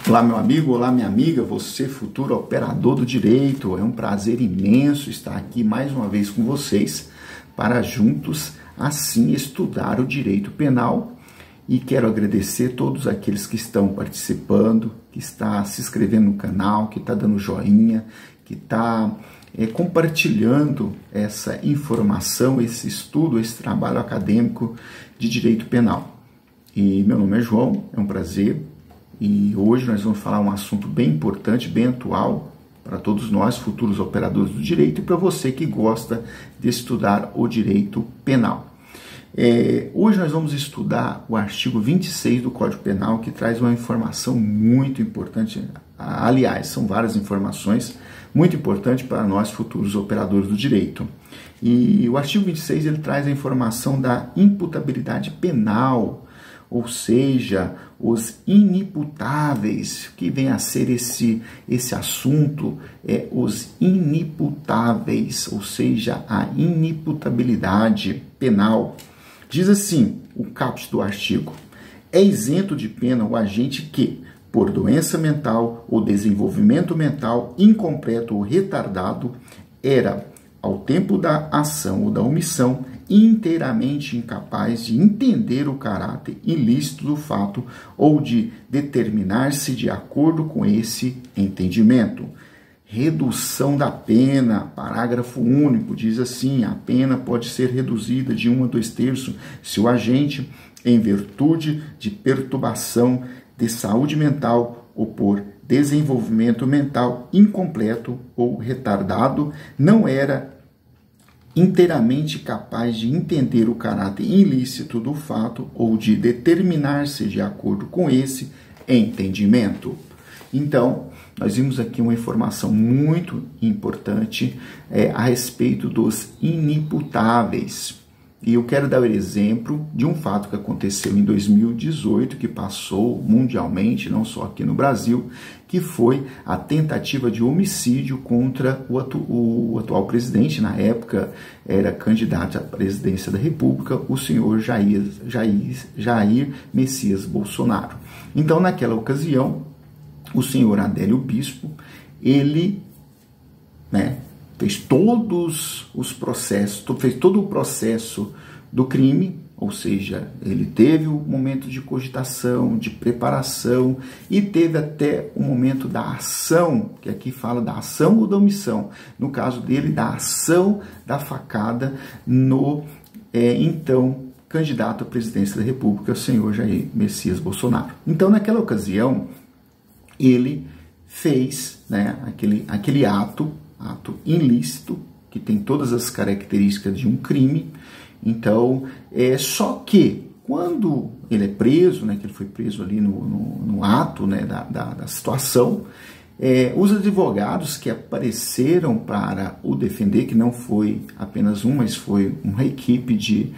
Olá, meu amigo, olá, minha amiga, você futuro operador do direito. É um prazer imenso estar aqui mais uma vez com vocês para juntos, assim, estudar o direito penal. E quero agradecer a todos aqueles que estão participando, que está se inscrevendo no canal, que está dando joinha, que está compartilhando essa informação, esse estudo, esse trabalho acadêmico de direito penal. E meu nome é João, é um prazer. E hoje nós vamos falar um assunto bem importante, bem atual para todos nós, futuros operadores do direito, e para você que gosta de estudar o direito penal. Hoje nós vamos estudar o artigo 26 do Código Penal, que traz uma informação muito importante. Aliás, são várias informações muito importantes para nós, futuros operadores do direito. E o artigo 26 ele traz a informação da imputabilidade penal, ou seja, os inimputáveis, que vem a ser esse assunto, os inimputáveis, ou seja, a inimputabilidade penal. Diz assim, o caput do artigo: é isento de pena o agente que, por doença mental ou desenvolvimento mental incompleto ou retardado, era, ao tempo da ação ou da omissão, inteiramente incapaz de entender o caráter ilícito do fato ou de determinar-se de acordo com esse entendimento. Redução da pena, parágrafo único, diz assim: a pena pode ser reduzida de 1 a 2/3 se o agente, em virtude de perturbação de saúde mental ou por desenvolvimento mental incompleto ou retardado, não era inteiramente capaz de entender o caráter ilícito do fato ou de determinar-se de acordo com esse entendimento. Então, nós vimos aqui uma informação muito importante a respeito dos inimputáveis. E eu quero dar o exemplo de um fato que aconteceu em 2018, que passou mundialmente, não só aqui no Brasil, que foi a tentativa de homicídio contra o atual presidente, na época era candidato à presidência da República, o senhor Jair Messias Bolsonaro. Então, naquela ocasião, o senhor Adélio Bispo, ele fez todos os processos, fez todo o processo do crime, ou seja, ele teve o momento de cogitação, de preparação e teve até o momento da ação, que aqui fala da ação ou da omissão. No caso dele, da ação da facada no então candidato à presidência da República, o senhor Jair Messias Bolsonaro. Então, naquela ocasião, ele fez aquele ato ilícito, que tem todas as características de um crime. Então, só que quando ele é preso, que ele foi preso ali no ato da situação, os advogados que apareceram para o defender, que não foi apenas um, mas foi uma equipe de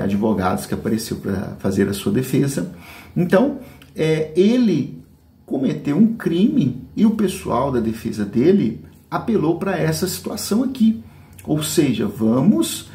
advogados que apareceu para fazer a sua defesa. Então, ele cometeu um crime e o pessoal da defesa dele apelou para essa situação aqui. Ou seja, vamos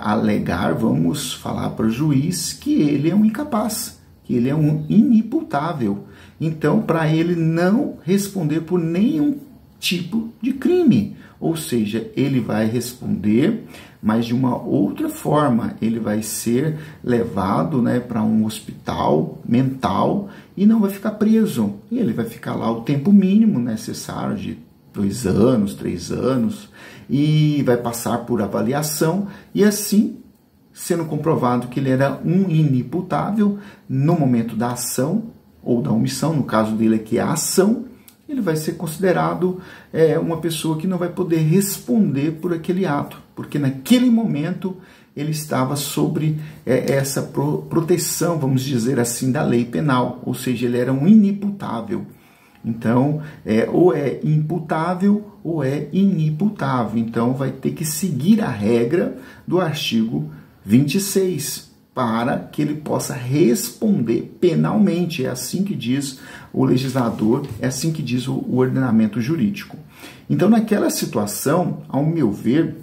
alegar, vamos falar para o juiz que ele é um incapaz, que ele é um inimputável. Então, para ele não responder por nenhum tipo de crime. Ou seja, ele vai responder, mas de uma outra forma. Ele vai ser levado para um hospital mental e não vai ficar preso. E ele vai ficar lá o tempo mínimo necessário de 2 anos, 3 anos, e vai passar por avaliação, e assim, sendo comprovado que ele era um inimputável no momento da ação ou da omissão, no caso dele aqui é a ação, ele vai ser considerado uma pessoa que não vai poder responder por aquele ato, porque naquele momento ele estava sobre essa proteção, vamos dizer assim, da lei penal, ou seja, ele era um inimputável. Então, ou é imputável ou é inimputável. Então, vai ter que seguir a regra do artigo 26 para que ele possa responder penalmente. É assim que diz o legislador, é assim que diz o ordenamento jurídico. Então, naquela situação, ao meu ver,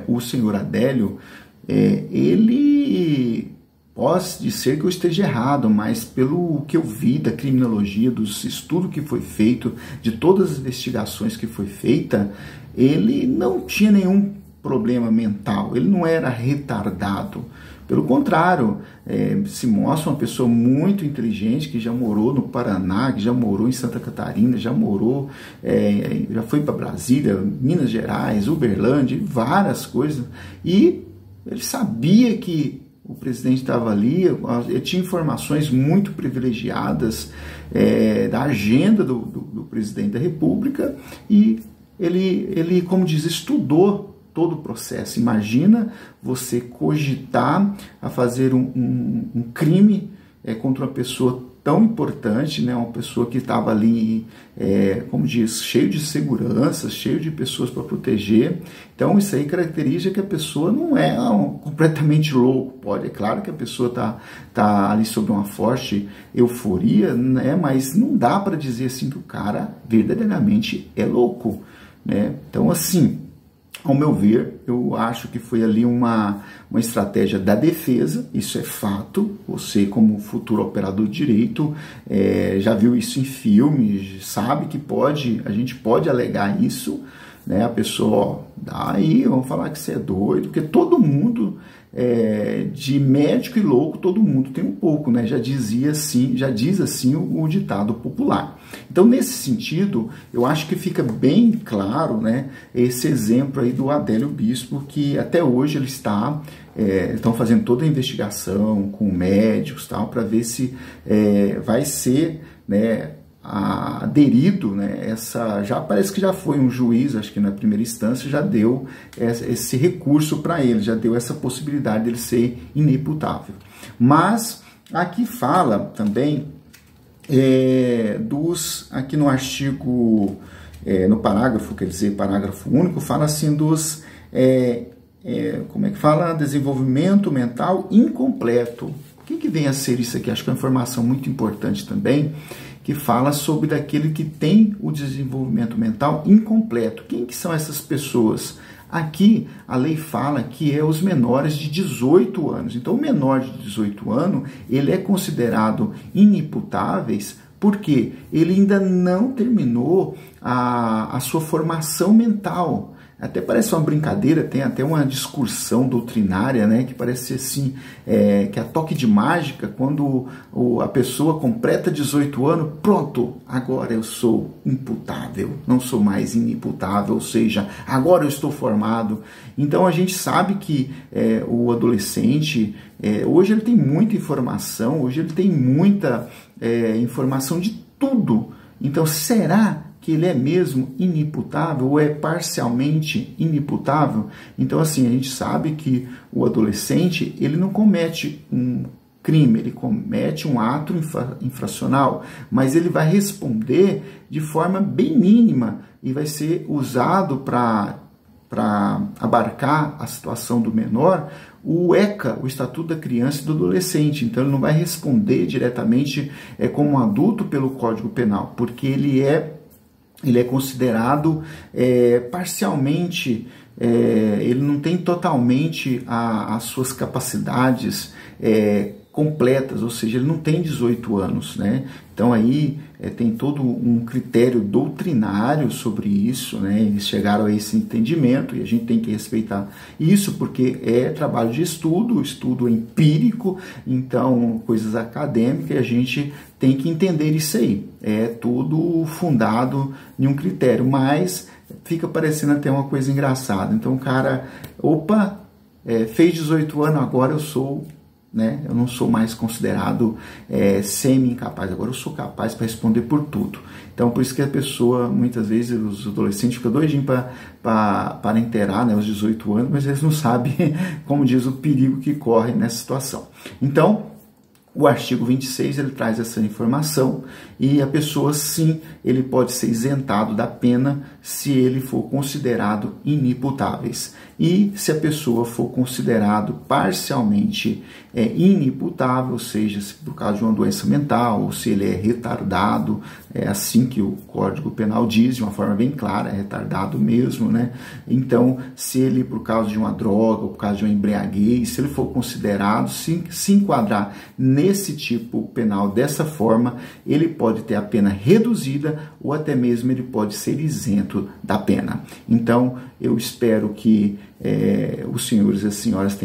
o senhor Adélio, ele Pode ser que eu esteja errado, mas pelo que eu vi da criminologia, dos estudos que foi feito, de todas as investigações que foi feita, ele não tinha nenhum problema mental, ele não era retardado. Pelo contrário, se mostra uma pessoa muito inteligente, que já morou no Paraná, que já morou em Santa Catarina, já foi para Brasília, Minas Gerais, Uberlândia, várias coisas, e ele sabia que o presidente estava ali, ele tinha informações muito privilegiadas da agenda do presidente da República, e ele, como diz, estudou todo o processo. Imagina você cogitar a fazer um crime contra uma pessoa tão importante, né? Uma pessoa que estava ali, como diz, cheio de segurança, cheio de pessoas para proteger. Então isso aí caracteriza que a pessoa não é completamente louco. É claro que a pessoa tá ali sob uma forte euforia, né? Mas não dá para dizer assim que o cara verdadeiramente é louco, né? Então, assim, ao meu ver, eu acho que foi ali uma estratégia da defesa, isso é fato. Você, como futuro operador de direito, já viu isso em filmes, sabe que a gente pode alegar isso, né? A pessoa, daí vamos falar que você é doido, porque todo mundo, de médico e louco, todo mundo tem um pouco, né? Já diz assim o ditado popular. Então, nesse sentido, eu acho que fica bem claro, né, esse exemplo aí do Adélio Bispo, que até hoje ele estão fazendo toda a investigação com médicos, tal, para ver se vai ser, né, aderido, né, já parece que já foi um juiz, acho que na primeira instância já deu esse recurso para ele, já deu essa possibilidade dele ser inimputável. Mas aqui fala também aqui no artigo, no parágrafo, quer dizer, parágrafo único, fala assim dos, como é que fala? Desenvolvimento mental incompleto. O que vem a ser isso aqui? Acho que é uma informação muito importante também, que fala sobre daquele que tem o desenvolvimento mental incompleto. Quem que são essas pessoas? Aqui a lei fala que é os menores de 18 anos. Então o menor de 18 anos, ele é considerado inimputáveis porque ele ainda não terminou a sua formação mental. Até parece uma brincadeira, tem até uma discussão doutrinária, né, que parece assim, que a toque de mágica, quando a pessoa completa 18 anos, pronto, agora eu sou imputável, não sou mais inimputável, ou seja, agora eu estou formado. Então a gente sabe que o adolescente, hoje ele tem muita informação, hoje ele tem muita informação de tudo. Então será que ele é mesmo inimputável ou é parcialmente inimputável? Então, assim, a gente sabe que o adolescente, ele não comete um crime, ele comete um ato infracional, mas ele vai responder de forma bem mínima e vai ser usado para abarcar a situação do menor, o ECA, o Estatuto da Criança e do Adolescente. Então, ele não vai responder diretamente como um adulto pelo Código Penal, porque ele é considerado parcialmente, ele não tem totalmente as suas capacidades completas, ou seja, ele não tem 18 anos, né? Então aí tem todo um critério doutrinário sobre isso, né? Eles chegaram a esse entendimento e a gente tem que respeitar isso, porque é trabalho de estudo empírico, então coisas acadêmicas, e a gente tem que entender isso aí. É tudo fundado em um critério, mas fica parecendo até uma coisa engraçada. Então o cara, fez 18 anos, agora eu sou, né? Eu não sou mais considerado semi-incapaz, agora eu sou capaz para responder por tudo. Então, por isso que a pessoa, muitas vezes, os adolescentes ficam doidinhos para inteirar, né, os 18 anos, mas eles não sabem, como diz, o perigo que corre nessa situação. Então, o artigo 26, ele traz essa informação e a pessoa, sim, ele pode ser isentado da pena se ele for considerado inimputáveis. E se a pessoa for considerado parcialmente inimputável, ou seja, se por causa de uma doença mental, ou se ele é retardado, é assim que o Código Penal diz, de uma forma bem clara, é retardado mesmo, né? Então, se ele, por causa de uma droga, ou por causa de uma embriaguez, se ele for considerado, se enquadrar nesse tipo penal dessa forma, ele pode ter a pena reduzida ou até mesmo ele pode ser isento da pena. Então, eu espero que os senhores e as senhoras tenham